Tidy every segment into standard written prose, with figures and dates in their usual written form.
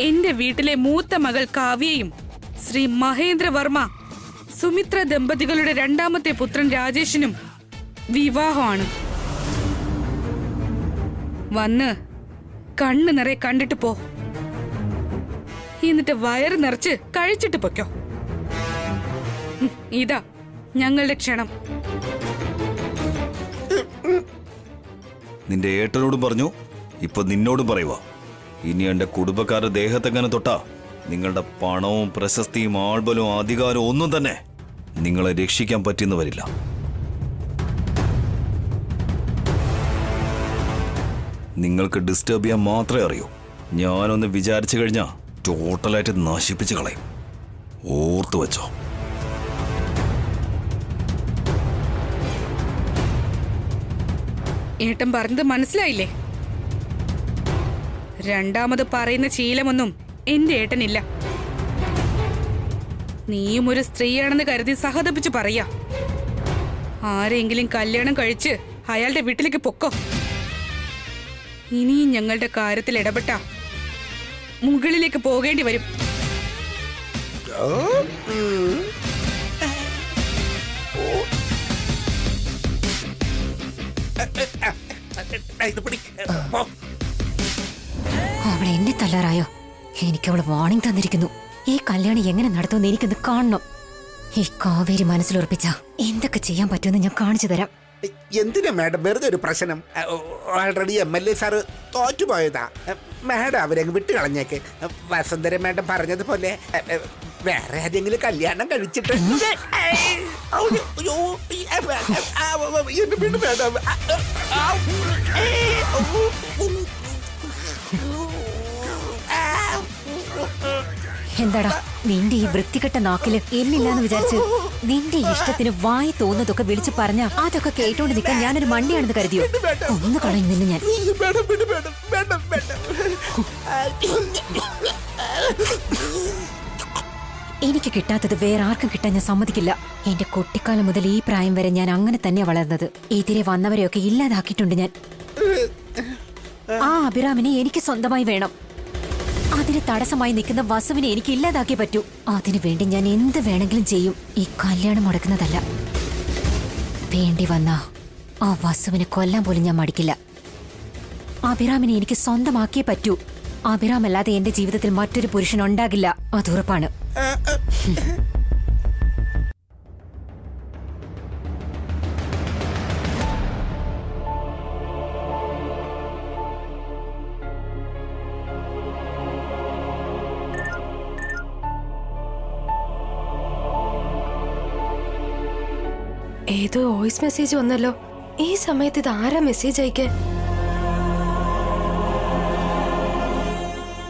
എന്റെ വീട്ടിലെ മൂത്ത മകൾ കാവ്യയും ശ്രീ മഹേന്ദ്രവർമ്മ സുമിത്ര ദമ്പതികളുടെ രണ്ടാമത്തെ പുത്രൻ രാജേഷിനും വിവാഹമാണ്. വന്ന് കണ്ണു നിറയെ കണ്ടിട്ട് പോ. എന്നിട്ട് വയറ് നിറച്ച് കഴിച്ചിട്ട് പൊയ്ക്കോ. ഇതാ ഞങ്ങളുടെ ക്ഷണം. നിന്റെ ഏട്ടനോടും പറഞ്ഞു, ഇപ്പൊ നിന്നോടും പറയുക. ഇനി എന്റെ കുടുംബക്കാരുടെ ദേഹത്തെങ്ങനെ തൊട്ടാ നിങ്ങളുടെ പണവും പ്രശസ്തിയും ആൾബലവും അധികാരവും ഒന്നും തന്നെ നിങ്ങളെ രക്ഷിക്കാൻ പറ്റിയെന്ന് വരില്ല. നിങ്ങൾക്ക് ഡിസ്റ്റർബ് ചെയ്യാൻ മാത്രമേ അറിയൂ. ഞാനൊന്ന് വിചാരിച്ചു കഴിഞ്ഞാൽ ടോട്ടലായിട്ട് നശിപ്പിച്ച് കളയും. ഓർത്തു വെച്ചോ. ഏട്ടൻ പറഞ്ഞത് മനസ്സിലായില്ലേ? രണ്ടാമത് പറയുന്ന ശീലമൊന്നും എന്റെ ഏട്ടനില്ല. നീയും ഒരു സ്ത്രീയാണെന്ന് കരുതി സഹതപിച്ച് പറയാ. ആരെങ്കിലും കല്യാണം കഴിച്ച് അയാളുടെ വീട്ടിലേക്ക് പൊക്കോ. ഇനിയും ഞങ്ങളുടെ കാര്യത്തിൽ ഇടപെട്ട മുകളിലേക്ക് പോകേണ്ടി വരും. അവളെ എന്നെ തല്ലാറായോ? എനിക്ക് അവള് വാണിംഗ് തന്നിരിക്കുന്നു. ഈ കല്യാണം എങ്ങനെ നടത്തുമെന്ന് എനിക്കൊന്ന് കാണണം. ഈ കാവേരി മനസ്സിലുറപ്പിച്ച എന്തൊക്കെ ചെയ്യാൻ പറ്റുമെന്ന് ഞാൻ കാണിച്ചു തരാം. എന്തിനാ മാഡം വെറുതെ ഒരു പ്രശ്നം? ഓൾറെഡി MLA സാറ് തോറ്റുപോയതാ. മാഡം അവരങ്ങ് വിട്ട് കളഞ്ഞേക്ക്. വസുന്ധര മാഡം പറഞ്ഞതുപോലെ വേറെ ആരെങ്കിലും കല്യാണം കഴിച്ചിട്ട് എന്താടാ നിന്റെ ഈ വൃത്തികെട്ട നാക്കില് എന്നില്ലാന്ന് വിചാരിച്ച് നിന്റെ ഇഷ്ടത്തിന് വായി തോന്നുന്നതൊക്കെ വിളിച്ചു പറഞ്ഞ അതൊക്കെ കേട്ടോണ്ട് നിൽക്കാൻ ഞാനൊരു മണ്ടിയാണെന്ന് കരുതിയോ? ഒന്ന് കളയും നിന്ന് ഞാൻ. എനിക്ക് കിട്ടാത്തത് വേറെ ആർക്കും കിട്ടാൻ ഞാൻ സമ്മതിക്കില്ല. എന്റെ കുട്ടിക്കാലം മുതൽ ഈ പ്രായം വരെ ഞാൻ അങ്ങനെ തന്നെ വളർന്നത്. എതിരെ വന്നവരെയൊക്കെ ഇല്ലാതാക്കിയിട്ടുണ്ട് ഞാൻ. ആ അഭിരാമിനെ എനിക്ക് സ്വന്തമായി വേണം. അതിന് തടസ്സമായി നിൽക്കുന്ന വസുവിനെ എനിക്ക് ഇല്ലാതാക്കിയേ പറ്റൂ. അതിനു വേണ്ടി ഞാൻ എന്ത് വേണമെങ്കിലും ചെയ്യും. ഈ കല്യാണം മുടക്കുന്നതല്ല. വേണ്ടി വന്ന ആ വസുവിനെ കൊല്ലാൻ പോലും ഞാൻ മടിക്കില്ല. അഭിരാമിനെ എനിക്ക് സ്വന്തമാക്കിയേ പറ്റൂ. അഭിരാം അല്ലാതെ എന്റെ ജീവിതത്തിൽ മറ്റൊരു പുരുഷൻ ഉണ്ടാകില്ല, അതുറപ്പാണ്. ഏതോ വോയിസ് മെസ്സേജ് വന്നല്ലോ. ഈ സമയത്ത് ഇത് ആരാ മെസ്സേജ് അയക്കാൻ?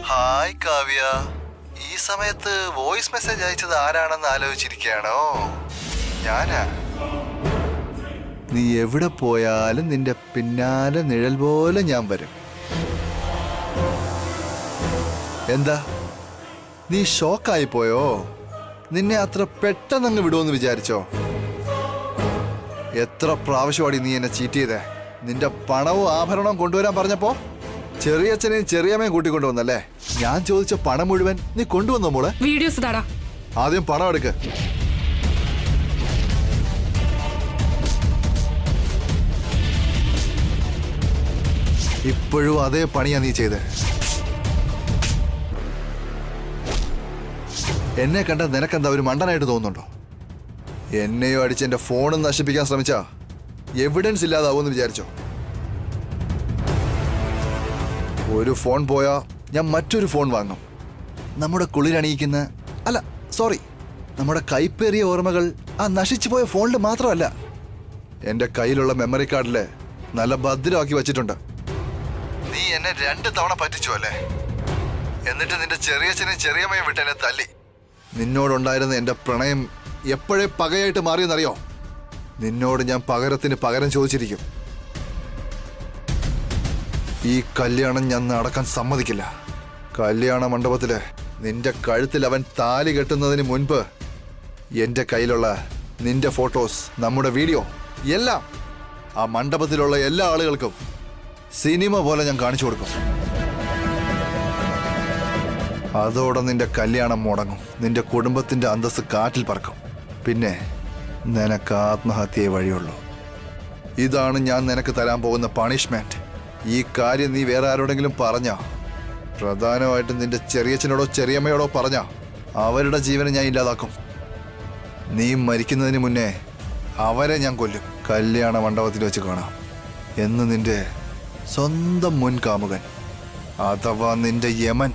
ഹായ് കാവ്യ, ഈ സമയത്ത് വോയിസ് മെസ്സേജ് അയച്ചത് ആരാണെന്ന് ആലോചിച്ചിരിക്കുകയാണോ? ഞാനാ. നീ എവിടെ പോയാലും നിന്റെ പിന്നാലെ നിഴൽ പോലെ ഞാൻ വരും. എന്താ നീ ഷോക്കായി പോയോ? നിന്നെ അത്ര പെട്ടെന്നങ്ങ് വിടുമെന്ന് വിചാരിച്ചോ? എത്ര പ്രാവശ്യമാടി നീ എന്നെ ചീറ്റ് ചെയ്തേ? നിന്റെ പണവും ആഭരണവും കൊണ്ടുവരാൻ പറഞ്ഞപ്പോ ചെറിയച്ഛനെയും ചെറിയമ്മയും കൂട്ടിക്കൊണ്ടുവന്നല്ലേ? ഞാൻ ചോദിച്ച പണം മുഴുവൻ നീ കൊണ്ടുവന്നോ മോളെ? വീഡിയോസ് താടാ. ആദ്യം പണം എടുക്ക്. ഇപ്പോഴും അതേ പണിയാ നീ ചെയ്തേ. എന്നെ കണ്ട നിനക്കെന്താ ഒരു മണ്ടനായിട്ട് തോന്നുന്നുണ്ടോ? എന്നെയോ അടിച്ച് എന്റെ ഫോണും നശിപ്പിക്കാൻ ശ്രമിച്ചാ എവിഡൻസ് ഇല്ലാതാവൂന്ന് വിചാരിച്ചോ? ഒരു ഫോൺ പോയാ ഞാൻ മറ്റൊരു ഫോൺ വാങ്ങും. നമ്മുടെ കുളിരണിയിക്കുന്ന നമ്മുടെ കൈപ്പേറിയ ഓർമ്മകൾ ആ നശിച്ചു പോയ ഫോണിൽ മാത്രമല്ല, എന്റെ കയ്യിലുള്ള മെമ്മറി കാർഡില് നല്ല ഭദ്രമാക്കി വച്ചിട്ടുണ്ട്. നീ എന്നെ 2 തവണ പറ്റിച്ചു അല്ലേ? എന്നിട്ട് നിന്റെ ചെറിയച്ഛനെയും ചെറിയമ്മയും വിട്ട് എന്നെ തല്ലി. നിന്നോടുണ്ടായിരുന്ന എന്റെ പ്രണയം എപ്പോഴേ പകയായിട്ട് മാറിയെന്നറിയോ? നിന്നോട് ഞാൻ പകരത്തിന് പകരം ചോദിച്ചിരിക്കും. ഈ കല്യാണം ഞാൻ നടക്കാൻ സമ്മതിക്കില്ല. കല്യാണ മണ്ഡപത്തില് നിന്റെ കഴുത്തിൽ അവൻ താലി കെട്ടുന്നതിന് മുൻപ് എന്റെ കയ്യിലുള്ള നിന്റെ ഫോട്ടോസ്, നമ്മുടെ വീഡിയോ എല്ലാം ആ മണ്ഡപത്തിലുള്ള എല്ലാ ആളുകൾക്കും സിനിമ പോലെ ഞാൻ കാണിച്ചു കൊടുക്കും. അതോടെ നിന്റെ കല്യാണം മുടങ്ങും. നിന്റെ കുടുംബത്തിന്റെ അന്തസ്സ് കാറ്റിൽ പറക്കും. പിന്നെ നിനക്ക് ആത്മഹത്യയെ വഴിയുള്ളൂ. ഇതാണ് ഞാൻ നിനക്ക് തരാൻ പോകുന്ന പണിഷ്മെന്റ്. ഈ കാര്യം നീ വേറെ ആരോടെങ്കിലും പറഞ്ഞ, പ്രധാനമായിട്ടും നിന്റെ ചെറിയച്ഛനോടോ ചെറിയമ്മയോടോ പറഞ്ഞ, അവരുടെ ജീവനെ ഞാൻ ഇല്ലാതാക്കും. നീ മരിക്കുന്നതിന് മുന്നേ അവരെ ഞാൻ കൊല്ലും. കല്യാണ മണ്ഡപത്തിൽ വെച്ച് കാണാം. എന്ന് നിന്റെ സ്വന്തം മുൻ കാമുകൻ, അഥവാ നിന്റെ യമൻ.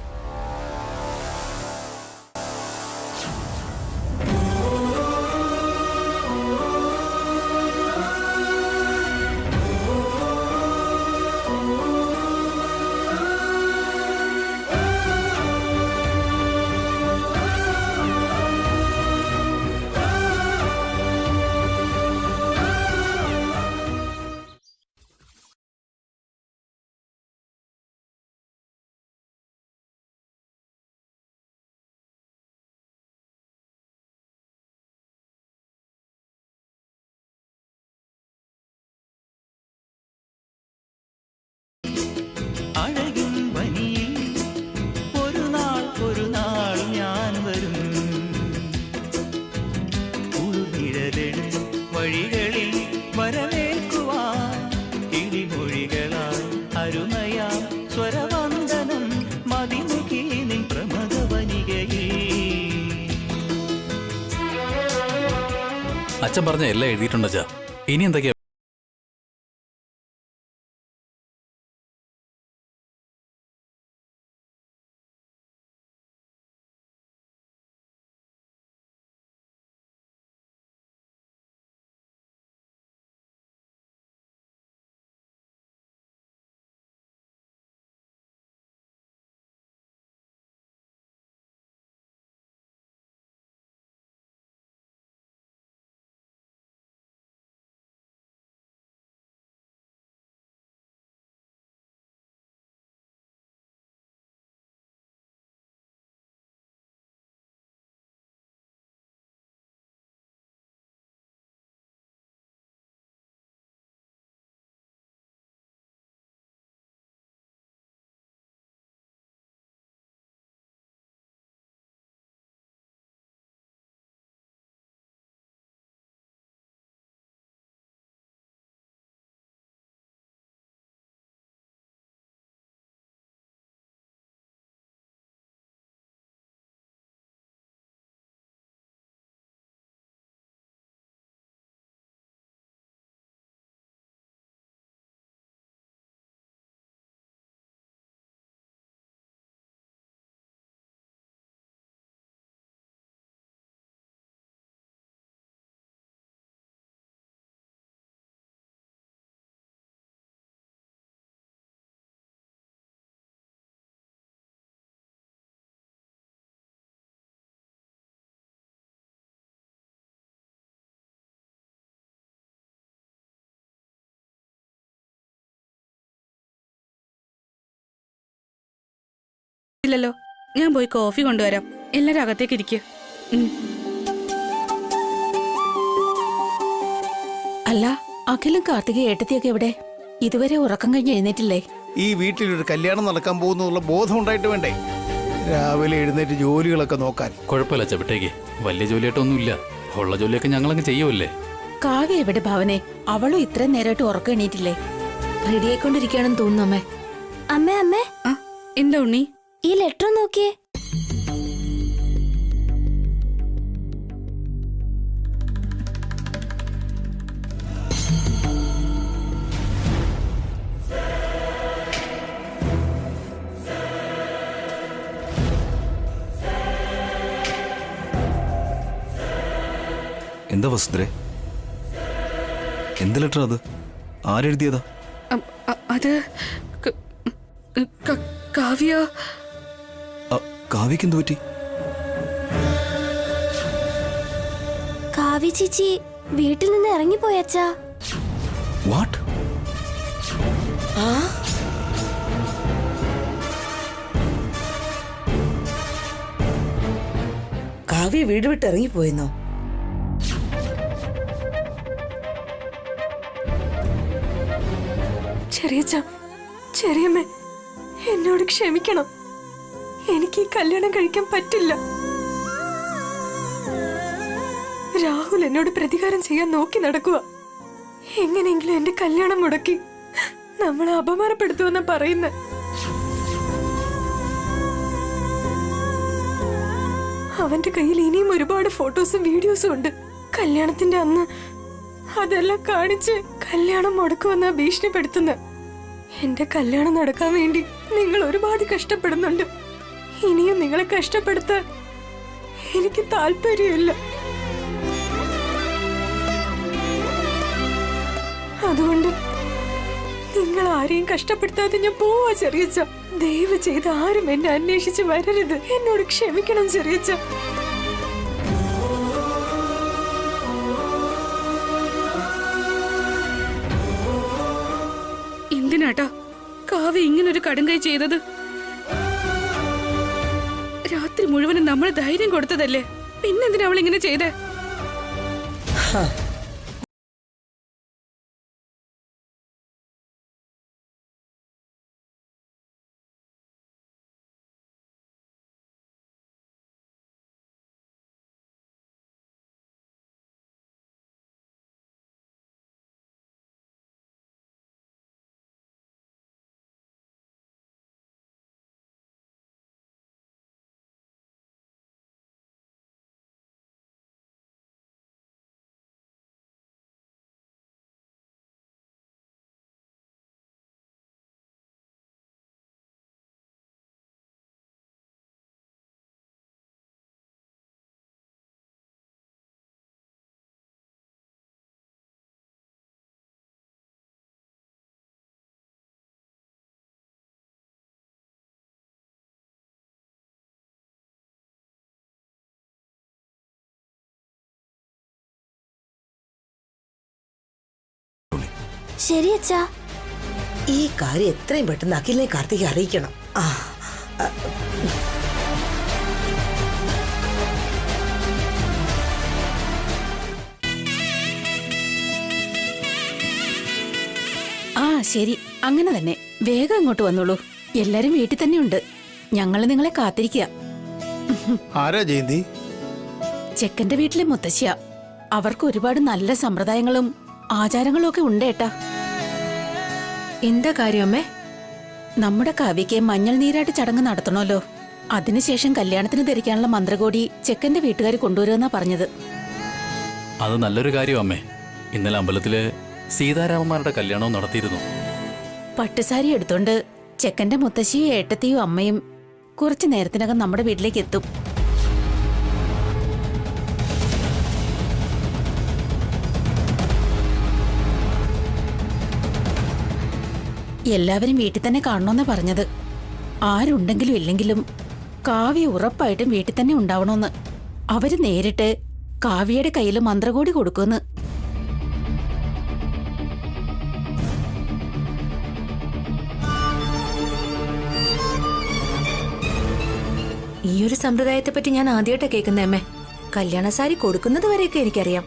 അഴകും വനിയിൽ ഒരു നാൾ ഞാൻ വരും. കുളിർനിഴലും വഴികളിൽ വരവേൽക്കുവാൻ കിളിമൊഴികളായി അരുമയാം സ്വരവന്ദനം മതിമുഖി നിൻ പ്രമദവനികയിൽ. അച്ഛൻ പറഞ്ഞ എല്ലാം എഴുതിയിട്ടുണ്ടച്ചാ. ഇനി എന്തൊക്കെയാ? ഇല്ലല്ലോ, ഞാൻ പോയി കോഫി കൊണ്ടുവരാം. എല്ലാരും അകത്തേക്ക് ഇരിക്കുക. അല്ല, അഖിലും കാർത്തികയും ഏട്ടത്തിയൊക്കെ എവിടെ? ഇതുവരെ ഉറക്കം കഴിഞ്ഞ് എഴുന്നേറ്റില്ലേ? ഈ വീട്ടിലൊരു കല്യാണം നടക്കാൻ പോകുന്നുള്ള ബോധം ഉണ്ടായിട്ട് വേണ്ടേ രാവിലെ എഴുന്നേറ്റ് ജോലികളൊക്കെ നോക്കാൻ? കുഴപ്പമില്ല ചവിട്ടേക്ക്, വലിയ ജോലിയായിട്ടൊന്നുമില്ല. ഉള്ള ജോലിയൊക്കെ ഞങ്ങളങ്ങ് ചെയ്യുമല്ലേ. കാവ്യ എവിടെ ഭാവനെ? അവളും ഇത്രയും നേരമായിട്ട് ഉറക്കം എണീറ്റില്ലേ? റെഡി ആയിക്കൊണ്ടിരിക്കുകയാണെന്ന് തോന്നുന്നു അമ്മേ. അമ്മേ അമ്മേ, എന്താ ഉണ്ണി? ഈ ലെറ്റർ നോക്കിയേ. എന്താ വസുന്ധരെ? എന്ത് ലെറ്റർ അത്? ആരെഴുതിയതാ? അത് കാവ്യ. കാവ്യക്ക് എന്ത് പറ്റി? കാവ്യ ചേച്ചി വീട്ടിൽ നിന്ന് ഇറങ്ങിപ്പോയച്ചാ. വാട്ട്? കാവ്യ വീട് വിട്ട് ഇറങ്ങിപ്പോയെന്നോ? ചെറിയമ്മ, എന്നോട് ക്ഷമിക്കണം. എനിക്ക് ഈ കല്യാണം കഴിക്കാൻ പറ്റില്ല. രാഹുൽ എന്നോട് പ്രതികാരം ചെയ്യാൻ നോക്കി നടക്കുക. എങ്ങനെയെങ്കിലും എന്റെ കല്യാണം മുടക്കി നമ്മളെ അപമാനപ്പെടുത്തുമെന്ന പറയുന്നത്. അവന്റെ കയ്യിൽ ഇനിയും ഒരുപാട് ഫോട്ടോസും വീഡിയോസും ഉണ്ട്. കല്യാണത്തിന്റെ അന്ന് അതെല്ലാം കാണിച്ച് കല്യാണം മുടക്കുമെന്നാ ഭീഷണിപ്പെടുത്തുന്നത്. എന്റെ കല്യാണം നടക്കാൻ വേണ്ടി നിങ്ങൾ ഒരുപാട് കഷ്ടപ്പെടുന്നുണ്ട്. ഇനിയും നിങ്ങളെ കഷ്ടപ്പെടുത്താൻ എനിക്ക് താല്പര്യമില്ല. അതുകൊണ്ട് നിങ്ങൾ ആരെയും കഷ്ടപ്പെടുത്താതെ ഞാൻ പോവാ ചെറിയച്ച. ദയവ് ചെയ്ത് ആരും എന്നെ അന്വേഷിച്ച് വരരുത്. എന്നോട് ക്ഷമിക്കണം ചെറിയച്ച. എന്തിനാട്ടാ കാവ്യ ഇങ്ങനൊരു കടുങ്കൈ ചെയ്തത്? രാത്രി മുഴുവനും നമ്മൾ ധൈര്യം കൊടുത്തതല്ലേ, പിന്നെന്തിനാ അവൾ ഇങ്ങനെ ചെയ്തേ? ശരി അച്ഛാ. ഈ കാര്യം എത്രയും പെട്ടെന്ന് അഖിലിനെ കാർത്തിക് അറിയിക്കണം. ശരി, അങ്ങനെ തന്നെ. വേഗം ഇങ്ങോട്ട് വന്നോളൂ. എല്ലാരും വീട്ടിൽ തന്നെ ഉണ്ട്. ഞങ്ങള് നിങ്ങളെ കാത്തിരിക്കുക. ആരാ ജയന്തി? ചെക്കന്റെ വീട്ടിലെ മുത്തശ്ശിയ. അവർക്ക് ഒരുപാട് നല്ല സമ്പ്രദായങ്ങളും ആചാരങ്ങളും ഒക്കെ ഉണ്ടേട്ടാ. എന്താ കാര്യം അമ്മേ? നമ്മുടെ കാവ്യക്ക് മഞ്ഞൾ നീരാട്ട് ചടങ്ങ് നടത്തണമല്ലോ. അതിനുശേഷം കല്യാണത്തിന് ധരിക്കാനുള്ള മന്ത്രകോടി ചെക്കന്റെ വീട്ടുകാർ കൊണ്ടുവരുമെന്നാ പറഞ്ഞത്. അത് നല്ലൊരു കാര്യം അമ്മേ. ഇന്നലെ അമ്പലത്തില് സീതാരാമന്മാരുടെ കല്യാണവും നടത്തിയിരുന്നു. പട്ടുസാരി എടുത്തോണ്ട് ചെക്കന്റെ മുത്തശ്ശിയും ഏട്ടത്തിയും അമ്മയും കുറച്ചു നേരത്തിനകം നമ്മുടെ വീട്ടിലേക്ക് എത്തും. എല്ലാവരും വീട്ടിൽ തന്നെ കാണണമെന്ന് പറഞ്ഞത്. ആരുണ്ടെങ്കിലും ഇല്ലെങ്കിലും കാവ്യ ഉറപ്പായിട്ടും വീട്ടിൽ തന്നെ ഉണ്ടാവണമെന്ന്. അവര് നേരിട്ട് കാവ്യയുടെ കയ്യിൽ മന്ത്രകോടി കൊടുക്കുമെന്ന്. ഈ ഒരു സമ്പ്രദായത്തെ പറ്റി ഞാൻ ആദ്യമായിട്ടാ കേൾക്കുന്നേ അമ്മേ. കല്യാണ സാരി കൊടുക്കുന്നത് വരെയൊക്കെ എനിക്കറിയാം.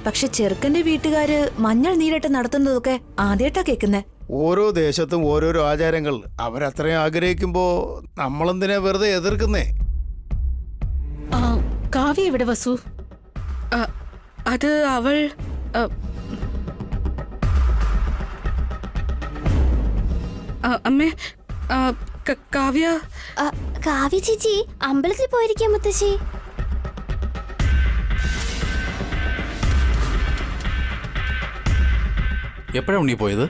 പക്ഷെ ചെറുക്കന്റെ വീട്ടുകാര് മഞ്ഞൾ നീരാട്ട് നടത്തുന്നതൊക്കെ ആദ്യമായിട്ടാ കേൾക്കുന്നേ. ഓരോ ദേശത്തും ഓരോരോ ആചാരങ്ങൾ. അവരത്രയും ആഗ്രഹിക്കുമ്പോ നമ്മളെന്തിനാ വെറുതെ എതിർക്കുന്നേ? കാവ്യ എവിടെ വസു? അത് അവൾ അമ്മേ, കാവ്യ കാവ്യ ചേച്ചി അമ്പലത്തിൽ പോയിരിക്കാം മുത്തശ്ശി. എപ്പോഴാ ഉണ്ണി പോയത്?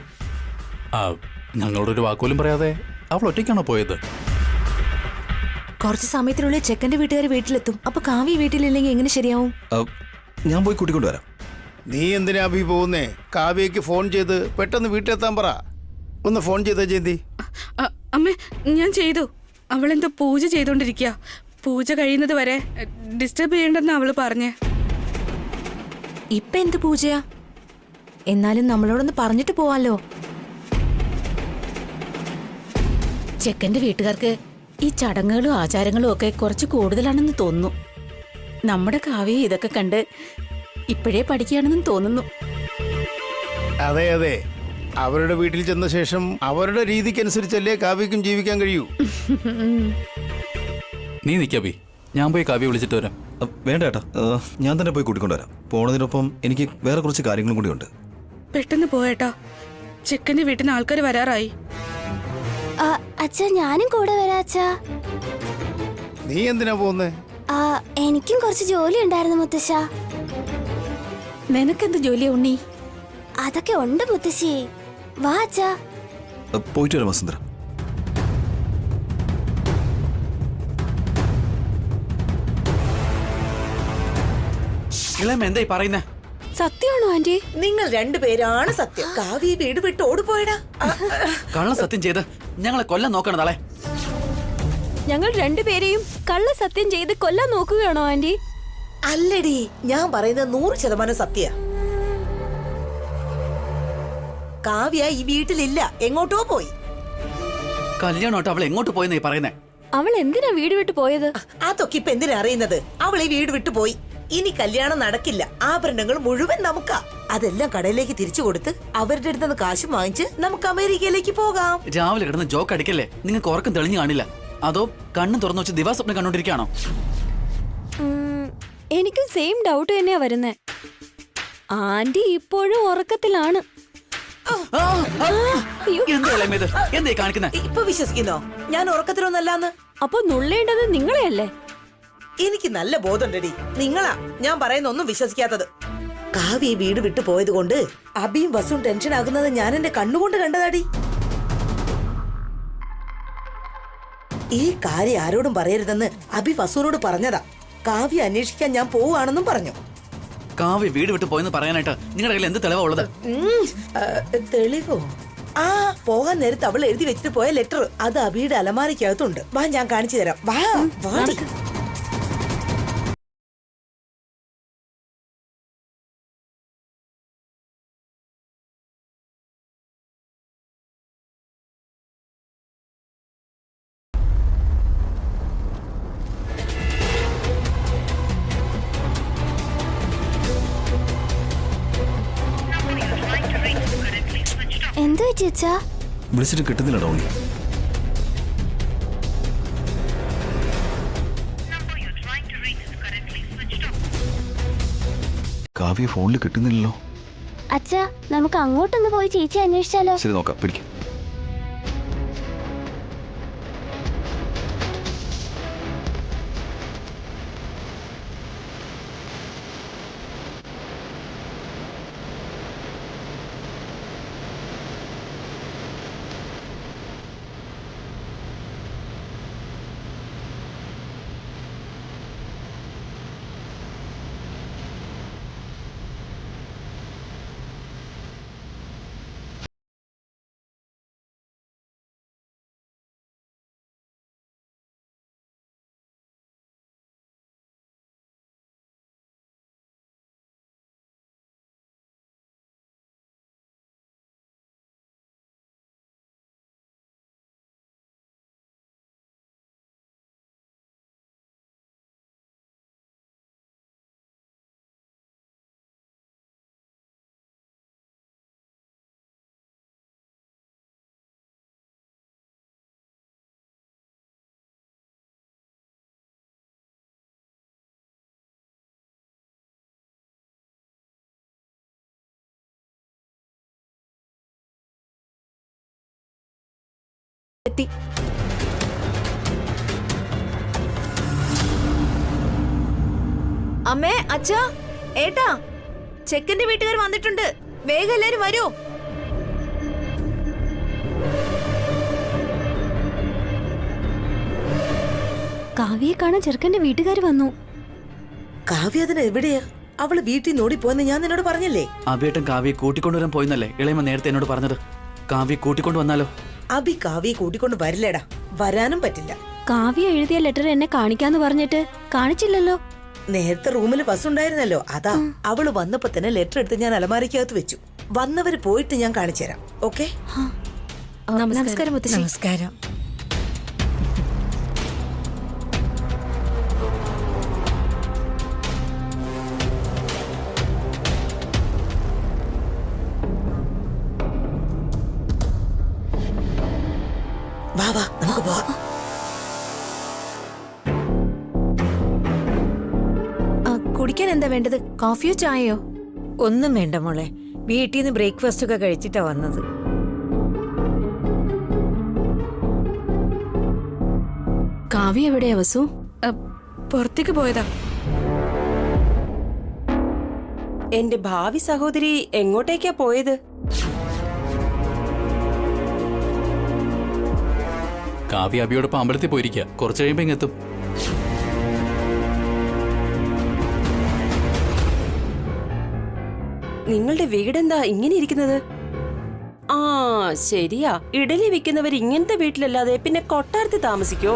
ഞങ്ങളോടൊരു വാക്കുപോലും പറയാതെ അവൾ ഒറ്റയ്ക്കാണോ പോയത്? കുറച്ച് സമയത്തിനുള്ളിൽ ചെക്കന്റെ വീട്ടുകാർ വീട്ടിലെത്തും. അപ്പൊ കാവ്യ വീട്ടിലില്ലെങ്കിൽ എങ്ങനെ ശരിയാവും? ഞാൻ പോയി കൂട്ടിക്കൊണ്ടുവരാം. നീ എന്തിനാ അഭി പോകുന്നേ? കാവ്യക്ക് ഫോൺ ചെയ്ത് പെട്ടെന്ന് വീട്ടിലെത്താൻ പറ. ഒന്ന് ഫോൺ ചെയ്താ ജയന്തി. അമ്മേ, ഞാൻ ചെയ്തു. അവളെന്തോ പൂജ ചെയ്തോണ്ടിരിക്കുക. പൂജ കഴിയുന്നത് വരെ ഡിസ്റ്റർബ് ചെയ്യണ്ടെന്ന് അവള് പറഞ്ഞേ. ഇപ്പൊ എന്ത് പൂജയാ? എന്നാലും നമ്മളോടൊന്ന് പറഞ്ഞിട്ട് പോവാലോ. ചെക്കന്റെ വീട്ടുകാർക്ക് ഈ ചടങ്ങുകളും ആചാരങ്ങളും ഒക്കെ കുറച്ച് കൂടുതലാണെന്ന് തോന്നുന്നു. നമ്മുടെ കാവ്യ ഇതൊക്കെ കണ്ട് ഇപ്പോഴേ പഠിക്കുകയാണെന്നും തോന്നുന്നു. അതെ അതെ, അവരുടെ വീട്ടിൽ ചെന്ന ശേഷം അവരുടെ രീതിക്കനുസരിച്ചല്ലേ കാവ്യക്കും ജീവിക്കാൻ കഴിയൂ. നീ നിൽക്കാബി, ഞാൻ പോയി കാവ്യ വിളിച്ചിട്ട് വരാം. വേണ്ട ഏട്ടാ, ഞാൻ തന്നെ പോയി കൂട്ടിക്കൊണ്ടുവരാം. പോണതിനൊപ്പം എനിക്ക് വേറെ കുറച്ച് കാര്യങ്ങളും കൂടി ഉണ്ട്. പെട്ടെന്ന് പോയേട്ടാ, ചെക്കന്റെ വീട്ടിൽ നിന്ന് ആൾക്കാർ വരാറായി. അച്ഛാ ഞാനും കൂടെ വരാ അച്ഛാ. നീ എന്തിനാ പോകുന്നേ? എനിക്കും കുറച്ച് ജോലി ഉണ്ടായിരുന്നു മുത്തശ്ശ. നിനക്കെന്ത് ജോലിയാ ഉണ്ണി? അതൊക്കെ ഉണ്ട് മുത്തശ്ശി. വാ അച്ഛാ. പോയിട്ട് വരാം വസുന്ധര. എന്തായി പറയുന്നേ? സത്യമാണോ ആന്റി? നിങ്ങൾ രണ്ടുപേരാണ് സത്യം. കാവ്യ വീട് വിട്ട് ഓടിപ്പോയടാ. കള്ള സത്യം ചെയ്ത് ഞങ്ങളെ കൊല്ലം നോക്കണം നാളെ. ഞങ്ങൾ രണ്ടുപേരെയും കള്ള സത്യം ചെയ്ത് കൊല്ലാൻ നോക്കുകയാണോ ആന്റി? അല്ലടി, ഞാൻ പറയുന്നത് 100% സത്യ. കാവ്യ ഈ വീട്ടിലില്ല, എങ്ങോട്ടോ പോയി. കല്യാണോട്ട് അവൾ എങ്ങോട്ട് പോയെന്നായി പറയുന്നേ? അവൾ എന്തിനാ വീട് വിട്ട് പോയത്? അതൊക്കെ ഇപ്പൊ എന്തിനാ അറിയുന്നത്? അവൾ ഈ വീട് വിട്ടു പോയി. ഇനി കല്യാണം നടക്കില്ല. ആഭരണങ്ങൾ മുഴുവൻ നമുക്കാ. അതെല്ലാം കടയിലേക്ക് തിരിച്ചു കൊടുത്ത് അവരുടെ അടുത്ത് കാശ് വാങ്ങിച്ച് നമുക്ക് അമേരിക്കയിലേക്ക് പോകാം. രാവിലെ കിടന്ന് ജോക്ക് അടിക്കല്ലേ? നിങ്ങൾക്ക് ഉറക്കം തെളിഞ്ഞു കാണില്ല. അതോ കണ്ണും തുറന്നു വെച്ച് ദിവാസ്വപ്നം കണ്ടോണ്ടിരിക്കുകയാണോ? എനിക്കും സെയിം ഡൗട്ട് തന്നെയാ വരുന്നേ. ആന്റി ഇപ്പോഴും ഉറക്കത്തിലാണ്. എന്തായി കാണിക്കുന്നേ? ഇപ്പൊ വിശ്വസിക്കുന്നോ ഞാൻ ഉറക്കത്തിലൊന്നല്ലാന്ന്? അപ്പൊ നുള്ളേണ്ടത് നിങ്ങളെയല്ലേ? എനിക്ക് നല്ല ബോധമുണ്ടടി. നിങ്ങളാ ഞാൻ പറയുന്ന ഒന്നും വിശ്വസിക്കാത്തത്. കാവ്യ ഈ വീട് വിട്ടു പോയത് കൊണ്ട് അബിയും വസും ടെൻഷൻ ആകുന്നത് ഞാൻ എന്റെ കണ്ണുകൊണ്ട് കണ്ടതാടി. ഈ കാര്യം ആരോടും പറയരുതെന്ന് അബി വസുവിനോട് പറഞ്ഞതാ. കാവ്യ അന്വേഷിക്കാൻ ഞാൻ പോവുകയാണെന്നും പറഞ്ഞു. കാവ്യ വീട് വിട്ട് പോയെന്ന് പറയാനായിട്ട് നിങ്ങളുടെ കയ്യിൽ എന്ത് തെളിവാ ഉള്ളത്? തെളിവോ? പോകാൻ നേരത്ത് അവൾ എഴുതി വെച്ചിട്ട് പോയ ലെറ്റർ. അത് അബിയുടെ അലമാരയ്ക്കകത്തുണ്ട്. വാ, ഞാൻ കാണിച്ചു തരാം. വാ വാ. എന്ത് പറ്റിയച്ചാ? വിളിച്ചിട്ട് കിട്ടുന്നില്ല ഡോണി. കാവ്യ ഫോണിൽ കിട്ടുന്നില്ലല്ലോ. അച്ഛാ നമുക്ക് അങ്ങോട്ടൊന്ന് പോയി ചേച്ചി അന്വേഷിച്ചാലോ? ശരി, നോക്കാം. പിടിക്കും. അമ്മേ, അച്ഛാ, ഏട്ടാ, ചെക്കന്റെ വീട്ടുകാർ വന്നിട്ടുണ്ട്. വേഗം എല്ലാരും വരൂ. കാവ്യയെ കാണാൻ ചെറുക്കന്റെ വീട്ടുകാർ വന്നു. കാവ്യ അതിന് എവിടെയാ? അവള് വീട്ടിൽ നിന്ന് ഓടിപ്പോയെന്ന് ഞാൻ നിന്നോട് പറഞ്ഞില്ലേ? അബിയേട്ടൻ കാവ്യെ കൂട്ടിക്കൊണ്ടുവരാൻ പോയിന്നല്ലേ ഇളയമ്മ നേരത്തെ എന്നോട് പറഞ്ഞത്? കാവ്യെ കൂട്ടിക്കൊണ്ടു വന്നാലോ? അബി കാവ്യ കൂട്ടിക്കൊണ്ട് വരില്ലേടാ. വരാനും പറ്റില്ല. കാവ്യ എഴുതിയ ലെറ്റർ എന്നെ കാണിക്കാന്ന് പറഞ്ഞിട്ട് കാണിച്ചില്ലല്ലോ. നേരത്തെ റൂമിൽ ബസ് ഉണ്ടായിരുന്നല്ലോ, അതാ. അവള് വന്നപ്പോ തന്നെ ലെറ്റർ എടുത്ത് ഞാൻ അലമാരിക്കകത്ത് വെച്ചു. വന്നവര് പോയിട്ട് ഞാൻ കാണിച്ചു തരാം. ഓക്കെ? നമസ്കാരം മുത്തശ്ശി. നമസ്കാരം. വാ വാ, നമുക്ക് പോവാം. കുടിക്കാൻ എന്താ വേണ്ടത്? കോഫിയോ ചായയോ? ഒന്നും വേണ്ട മോളെ, വീട്ടിൽ നിന്ന് ബ്രേക്ക്ഫാസ്റ്റ് ഒക്കെ കഴിച്ചിട്ടാ വന്നത്. കാവ്യ എവിടെയാ വസു? പുറത്തേക്ക് പോയതാ. എന്റെ ഭാവി സഹോദരി എങ്ങോട്ടേക്കാ പോയത്? കാവ്യ അബിയോടൊപ്പം അമ്പലത്തിൽ പോയിരിക്കുക. കുറച്ച് കഴിയുമ്പോ ഇങ്ങെത്തും. നിങ്ങളുടെ വീടെന്താ ഇങ്ങനെ ഇരിക്കുന്നത്? ആ ശരിയാ, ഇഡലി വിൽക്കുന്നവർ ഇങ്ങനത്തെ വീട്ടിലല്ലാതെ പിന്നെ കൊട്ടാരത്തിൽ താമസിക്കോ?